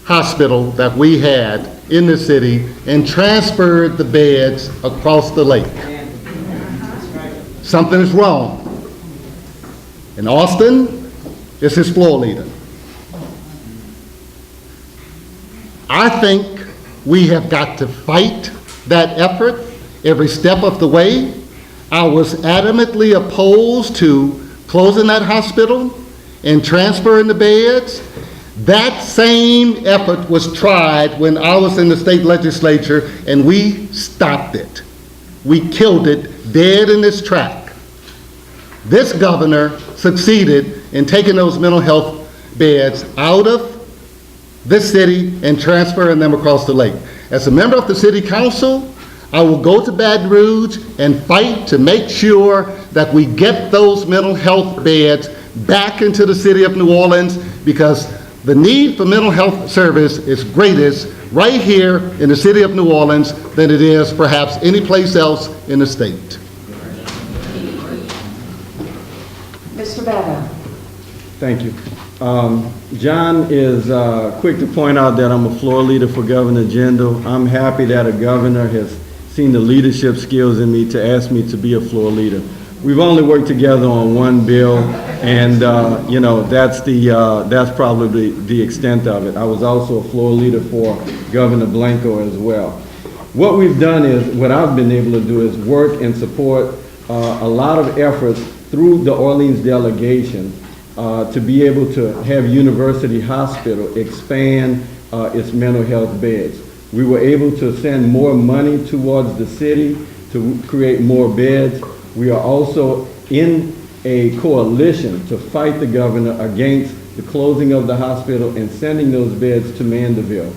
hospital that we had in the city and transferred the beds across the lake. Something is wrong. In Austin, it's his floor leader. I think we have got to fight that effort every step of the way. I was adamantly opposed to closing that hospital and transferring the beds. That same effort was tried when I was in the state legislature, and we stopped it. We killed it dead in its track. This governor succeeded in taking those mental health beds out of this city and transferring them across the lake. As a member of the city council, I will go to Baton Rouge and fight to make sure that we get those mental health beds back into the city of New Orleans, because the need for mental health service is greatest right here in the city of New Orleans than it is perhaps any place else in the state. Mr. Bada. Thank you. John is quick to point out that I'm a floor leader for Governor Jindal. I'm happy that a governor has seen the leadership skills in me to ask me to be a floor leader. We've only worked together on one bill, and you know, that's probably the extent of it. I was also a floor leader for Governor Blanco as well. What we've done is, what I've been able to do is work and support a lot of efforts through the Orleans delegation to be able to have University Hospital expand its mental health beds. We were able to send more money towards the city to create more beds. We are also in a coalition to fight the governor against the closing of the hospital and sending those beds to Mandeville.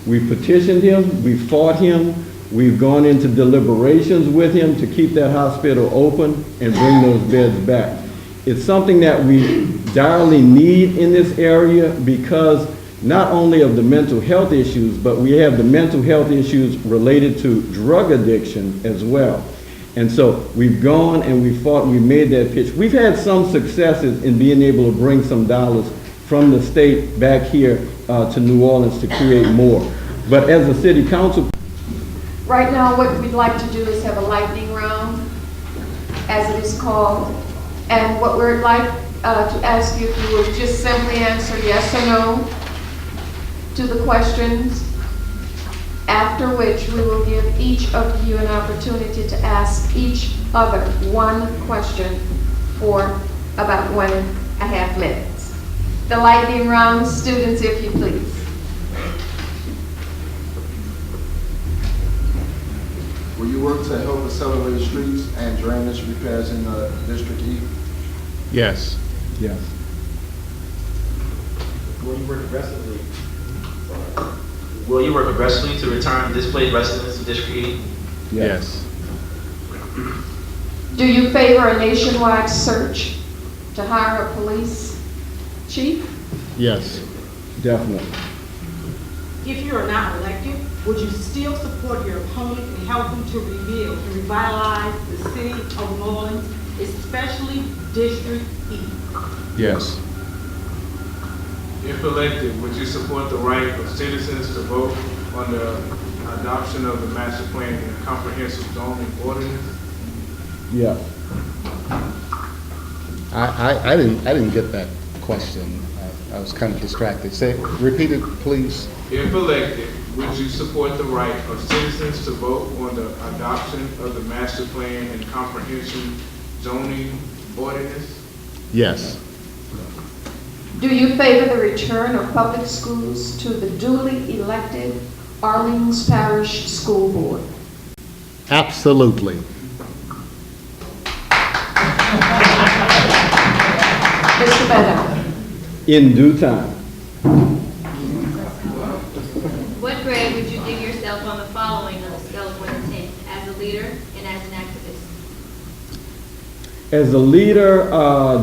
We petitioned him, we fought him, we've gone into deliberations with him to keep that hospital open and bring those beds back. It's something that we direly need in this area because not only of the mental health issues, but we have the mental health issues related to drug addiction as well. And so we've gone and we fought and we made that pitch. We've had some successes in being able to bring some dollars from the state back here to New Orleans to create more. But as a city council, Right now, what we'd like to do is have a lightning round, as it is called. And what we'd like to ask you if you would just simply answer yes or no to the questions, after which we will give each of you an opportunity to ask each other one question for about 1.5 minutes. The lightning round, students, if you please. Will you work to help accelerate streets and drainage repairs in District E? Yes. yes. Will you work aggressively to return displaced residents to District E? Yes. Do you favor a nationwide search to hire a police chief? Yes. Definitely. If you are not elected, would you still support your opponent and help them to rebuild and revitalize the city of New Orleans, especially District E? Yes. If elected, would you support the right of citizens to vote on the adoption of the master plan and comprehensive zoning ordinance? Yeah. I didn't get that question. I was kind of distracted. Repeat it, please. If elected, would you support the right of citizens to vote on the adoption of the master plan and comprehensive zoning ordinance? Yes. Do you favor the return of public schools to the duly elected Orleans Parish School Board? Absolutely. Mr. Bada. In due time. What grade would you give yourself on the following on a scale of 1 to 10, as a leader and as an activist? As a leader,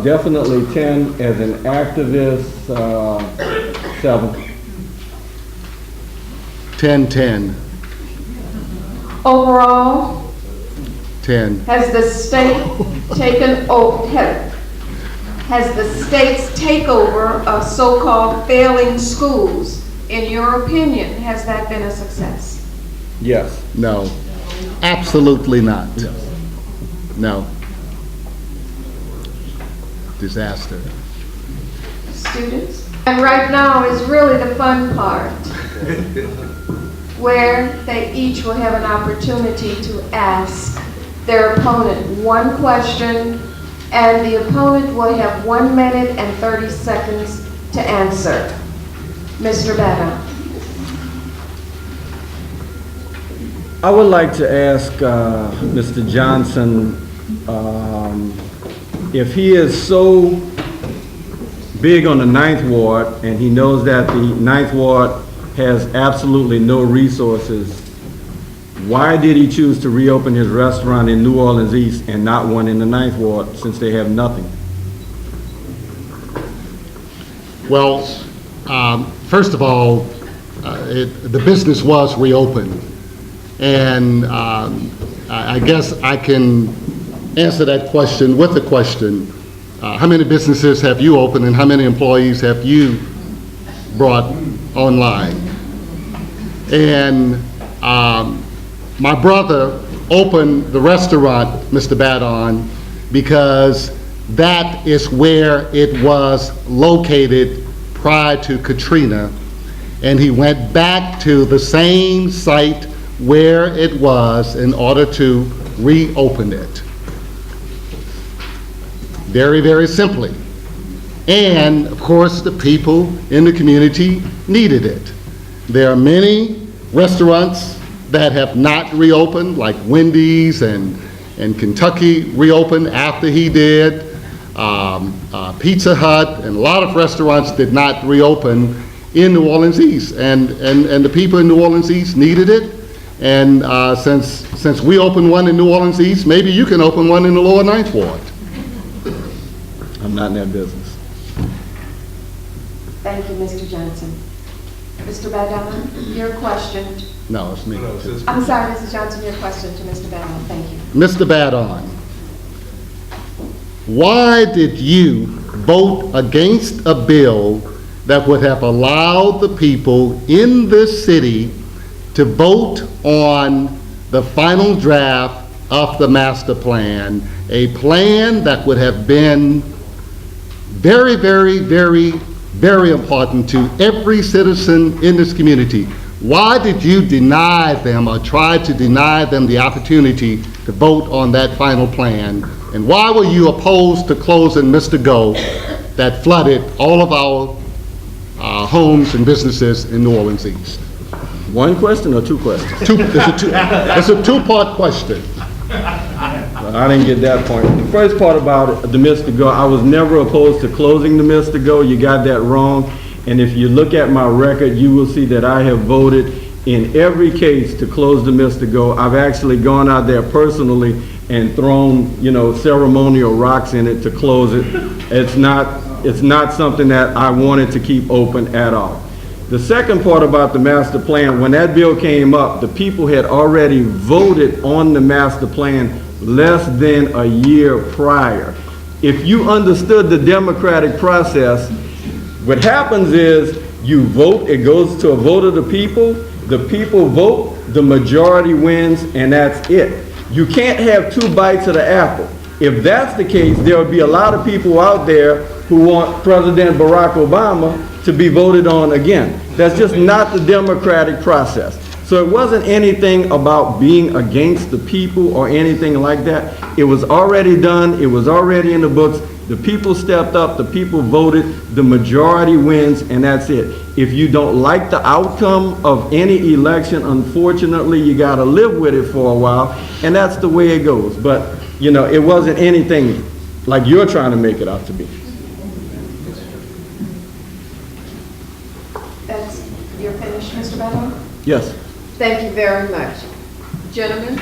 definitely 10. As an activist, 7. 10-10. Overall, 10. has the state taken has the state's takeover of so-called failing schools In your opinion, has that been a success? Yes. No, absolutely not. No. Disaster. Students? And right now is really the fun part, where they each will have an opportunity to ask their opponent one question, and the opponent will have 1 minute and 30 seconds to answer. Mr. Bada. I would like to ask Mr. Johnson if he is so big on the Ninth Ward and he knows that the Ninth Ward has absolutely no resources, why did he choose to reopen his restaurant in New Orleans East and not one in the Ninth Ward since they have nothing? Well, first of all, the business was reopened. And I guess I can answer that question with a question. How many businesses have you opened and how many employees have you brought online? And my brother opened the restaurant, Mr. Badon, because that is where it was located prior to Katrina. And he went back to the same site where it was in order to reopen it. Very, very simply. And of course, the people in the community needed it. There are many restaurants that have not reopened, like Wendy's and Kentucky reopened after he did. Pizza Hut and a lot of restaurants did not reopen in New Orleans East. And the people in New Orleans East needed it. And since we opened one in New Orleans East, maybe you can open one in the Lower Ninth Ward. I'm not in that business. Thank you, Mr. Johnson. Mr. Badon, your question. No, it's me. I'm sorry, Mrs. Johnson, your question to Mr. Badon. Thank you. Mr. Badon, why did you vote against a bill that would have allowed the people in this city to vote on the final draft of the master plan, a plan that would have been very, very, very, very important to every citizen in this community? Why did you deny them or try to deny them the opportunity to vote on that final plan? And why were you opposed to closing Mr. Go that flooded all of our homes and businesses in New Orleans East? One question or two questions? It's a two-part question. I didn't get that point. The first part about the Mr. Go, I was never opposed to closing the Mr. Go. You got that wrong. And if you look at my record, you will see that I have voted in every case to close the Mr. Go. I've actually gone out there personally and thrown, ceremonial rocks in it to close it. It's not something that I wanted to keep open at all. The second part about the master plan, when that bill came up, the people had already voted on the master plan less than a year prior. If you understood the democratic process, what happens is you vote, it goes to a vote of the people vote, the majority wins, and that's it. You can't have two bites of the apple. If that's the case, there would be a lot of people out there who want President Barack Obama to be voted on again. That's just not the democratic process. So it wasn't anything about being against the people or anything like that. It was already done. It was already in the books. The people stepped up. The people voted. The majority wins, and that's it. If you don't like the outcome of any election, unfortunately, you got to live with it for a while, and that's the way it goes. But, it wasn't anything like you're trying to make it out to be. You're finished, Mr. Badon? Yes. Thank you very much. Gentlemen?